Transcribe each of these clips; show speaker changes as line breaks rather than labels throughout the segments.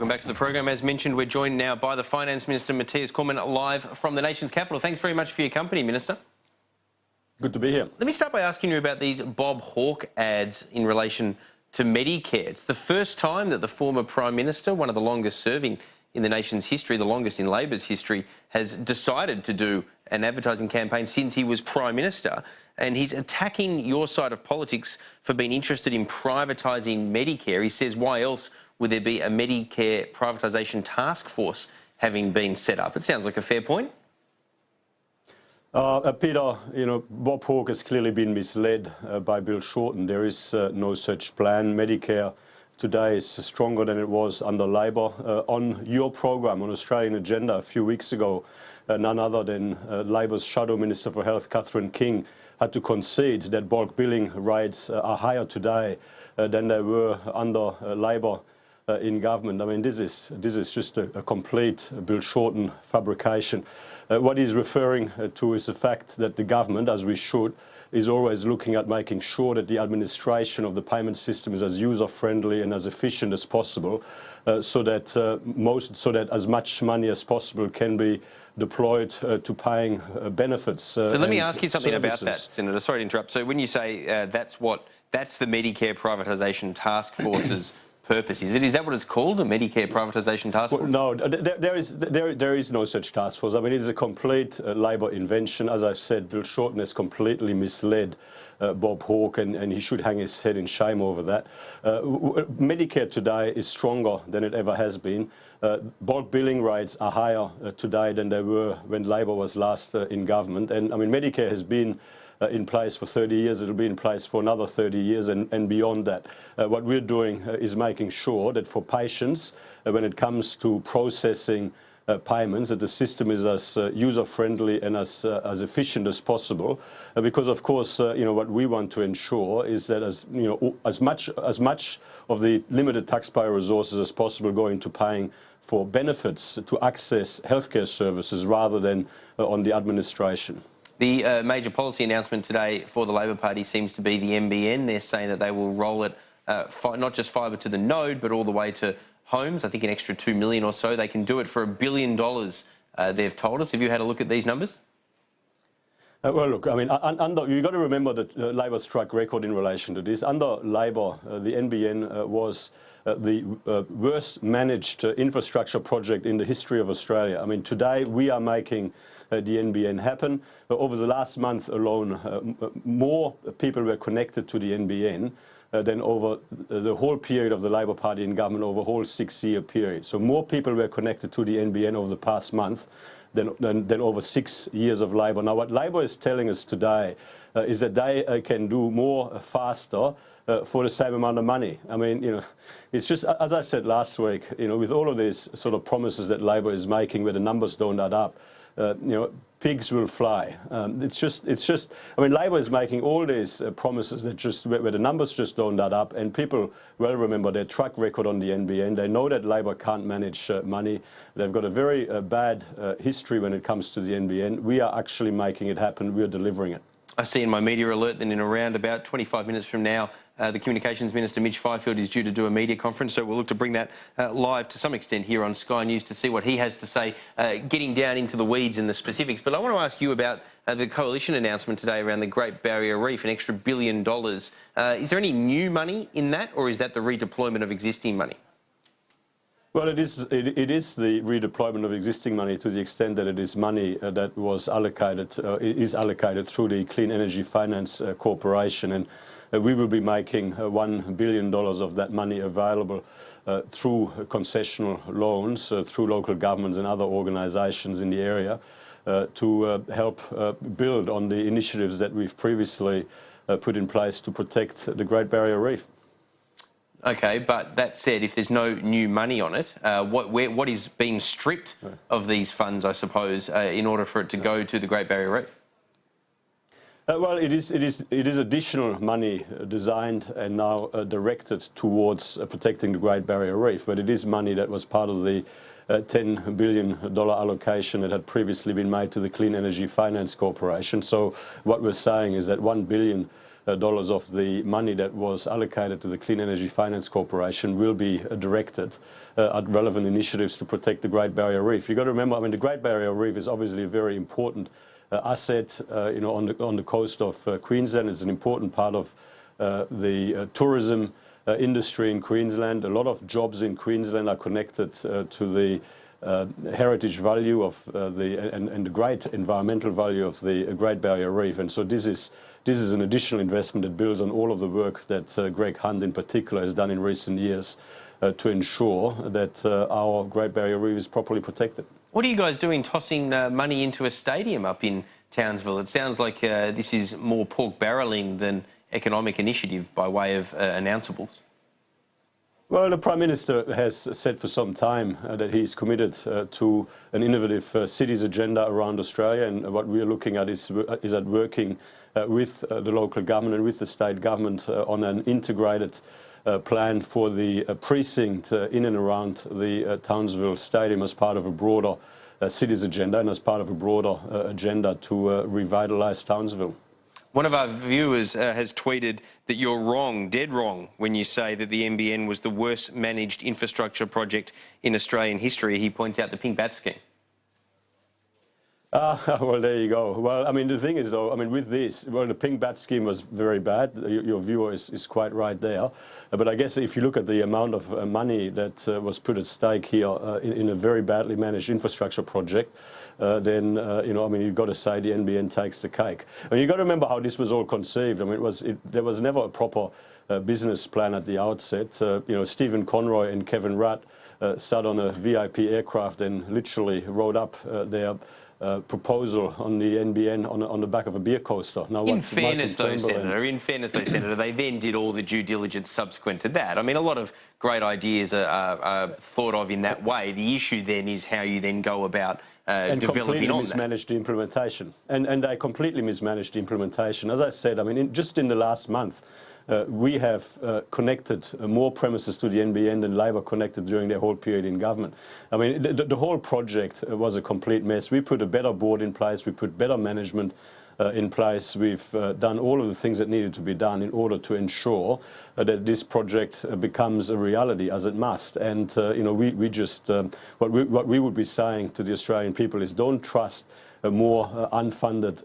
Welcome back to the program. As mentioned, we're joined now by the Finance Minister, Matthias Cormann, live from the nation's capital. Thanks very much for your company, Minister.
Good to be here.
Let me start by asking you about these Bob Hawke ads in relation to Medicare. It's the first time that the former Prime Minister, one of the longest serving in the nation's history, the longest in Labor's history, has decided to do an advertising campaign since he was Prime Minister. And he's attacking your side of politics for being interested in privatising Medicare. He says, why else would there be a Medicare privatisation task force having been set up? It sounds like a fair point.
Peter, Bob Hawke has clearly been misled by Bill Shorten. There is no such plan. Medicare today is stronger than it was under Labor. On your program, on Australian Agenda, a few weeks ago, none other than Labor's Shadow Minister for Health, Catherine King, had to concede that bulk billing rates are higher today than they were under Labor in government. I mean, this is just a complete Bill Shorten fabrication. What he's referring to is the fact that the government, as we should, is always looking at making sure that the administration of the payment system is as user-friendly and as efficient as possible, so that as much money as possible can be deployed to paying benefits.
So let me ask you something about that, Senator. Sorry to interrupt. So when you say that's the Medicare privatisation task force's purpose, is that what it's called, a Medicare privatisation task force?
Well, no, there is no such task force. I mean, it is a complete Labor invention. As I've said, Bill Shorten has completely misled Bob Hawke, and he should hang his head in shame over that. Medicare today is stronger than it ever has been. Bulk billing rates are higher today than they were when Labor was last in government. And I mean, Medicare has been in place for 30 years. It'll be in place for another 30 years and beyond that. What we're doing is making sure that for patients, when it comes to processing payments, that the system is as user-friendly and as efficient as possible. Because, of course, what we want to ensure is that as much of the limited taxpayer resources as possible go into paying for benefits to access healthcare services rather than on the administration.
The major policy announcement today for the Labor Party seems to be the NBN. They're saying that they will roll it, not just fibre to the node, but all the way to homes. I think an extra $2 million or so. They can do it for $1 billion, they've told us. Have you had a look at these numbers?
Well, look, I mean, you've got to remember that Labor's track record in relation to this. Under Labor, the NBN was the worst managed infrastructure project in the history of Australia. I mean, today we are making the NBN happen. Over the last month alone, more people were connected to the NBN than over the whole period of the Labor Party in government, over a whole 6-year period. So more people were connected to the NBN over the past month than over 6 years of Labor. Now, what Labor is telling us today is that they can do more faster for the same amount of money. I mean, it's just, as I said last week, with all of these sort of promises that Labor is making where the numbers don't add up, pigs will fly. It's just. I mean, Labor is making all these promises that where the numbers just don't add up, and people well remember their track record on the NBN. They know that Labor can't manage money. They've got a very bad history when it comes to the NBN. We are actually making it happen. We are delivering it.
I see in my media alert that in around about 25 minutes from now, the Communications Minister, Mitch Fifield, is due to do a media conference, so we'll look to bring that live to some extent here on Sky News to see what he has to say, getting down into the weeds and the specifics. But I want to ask you about the Coalition announcement today around the Great Barrier Reef, an extra $1 billion. Is there any new money in that, or is that the redeployment of existing money?
Well, it is the redeployment of existing money to the extent that it is money that was allocated, is allocated through the Clean Energy Finance Corporation, and we will be making $1 billion of that money available through concessional loans, through local governments and other organisations in the area to help build on the initiatives that we've previously put in place to protect the Great Barrier Reef.
Okay, but that said, if there's no new money on it, what is being stripped of these funds, I suppose, in order for it to go to the Great Barrier Reef?
Well, it is additional money designed and now directed towards protecting the Great Barrier Reef, but it is money that was part of the $10 billion allocation that had previously been made to the Clean Energy Finance Corporation. So what we're saying is that $1 billion dollars of the money that was allocated to the Clean Energy Finance Corporation will be directed at relevant initiatives to protect the Great Barrier Reef. You've got to remember, I mean, the Great Barrier Reef is obviously a very important asset, on the coast of Queensland. It's an important part of the tourism industry in Queensland. A lot of jobs in Queensland are connected to the heritage value of and the great environmental value of the Great Barrier Reef, and so this is an additional investment that builds on all of the work that Greg Hunt in particular has done in recent years to ensure that our Great Barrier Reef is properly protected.
What are you guys doing tossing money into a stadium up in Townsville? It sounds like this is more pork barrelling than economic initiative by way of announceables.
Well, the Prime Minister has said for some time that he's committed to an innovative cities agenda around Australia, and what we are looking at is at working with the local government and with the state government on an integrated plan for the precinct in and around the Townsville Stadium as part of a broader cities agenda and as part of a broader agenda to revitalise Townsville.
One of our viewers has tweeted that you're wrong, dead wrong, when you say that the NBN was the worst managed infrastructure project in Australian history. He points out the Pink Bat scheme.
Well, there you go. Well, I mean, the thing is, though, I mean, with this, well, the Pink Bat scheme was very bad. Your viewer is quite right there. But I guess if you look at the amount of money that was put at stake here in a very badly managed infrastructure project, then, I mean, you've got to say the NBN takes the cake. I mean, you've got to remember how this was all conceived. I mean, there was never a proper business plan at the outset. Stephen Conroy and Kevin Rudd sat on a VIP aircraft and literally rode up their proposal on the NBN on the back of a beer coaster. Now,
in fairness, though, Senator, they then did all the due diligence subsequent to that. I mean, a lot of great ideas are thought of in that way. The issue then is how you then go about developing on that.
Mismanaged the implementation, and they completely mismanaged the implementation. As I said, I mean, just in the last month, we have connected more premises to the NBN than Labor connected during their whole period in government. I mean, the whole project was a complete mess. We put a better board in place. We put better management in place. We've done all of the things that needed to be done in order to ensure that this project becomes a reality, as it must. And we just what we would be saying to the Australian people is, don't trust more unfunded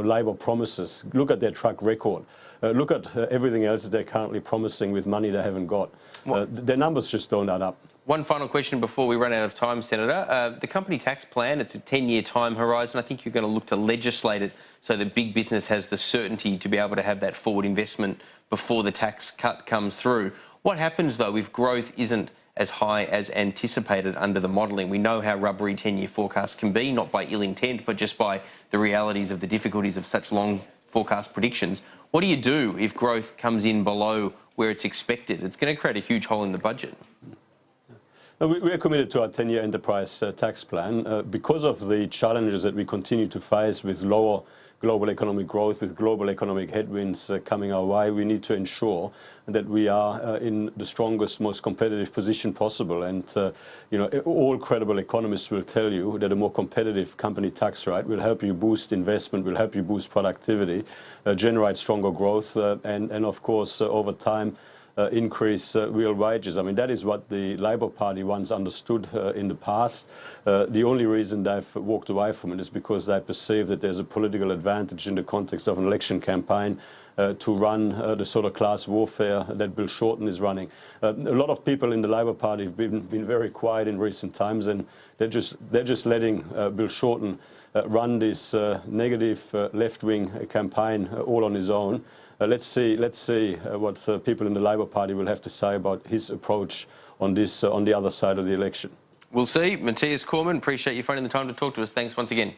Labor promises. Look at their track record. Look at everything else that they're currently promising with money they haven't got. Their numbers just don't add up.
One final question before we run out of time, Senator. The company tax plan, it's a 10-year time horizon. I think you're going to look to legislate it so that big business has the certainty to be able to have that forward investment before the tax cut comes through. What happens, though, if growth isn't as high as anticipated under the modelling? We know how rubbery 10-year forecasts can be, not by ill intent, but just by the realities of the difficulties of such long forecast predictions. What do you do if growth comes in below where it's expected? It's going to create a huge hole in the budget.
We are committed to our 10-year enterprise tax plan because of the challenges that we continue to face with lower global economic growth, with global economic headwinds coming our way. We need to ensure that we are in the strongest, most competitive position possible. And all credible economists will tell you that a more competitive company tax rate will help you boost investment, will help you boost productivity, generate stronger growth, and of course, over time, increase real wages. I mean, that is what the Labor Party once understood in the past. The only reason they've walked away from it is because they perceive that there's a political advantage in the context of an election campaign to run the sort of class warfare that Bill Shorten is running. A lot of people in the Labor Party have been very quiet in recent times, and they're just letting Bill Shorten run this negative left-wing campaign all on his own. Let's see what people in the Labor Party will have to say about his approach on this on the other side of the election.
We'll see. Matthias Cormann, appreciate you finding the time to talk to us. Thanks once again.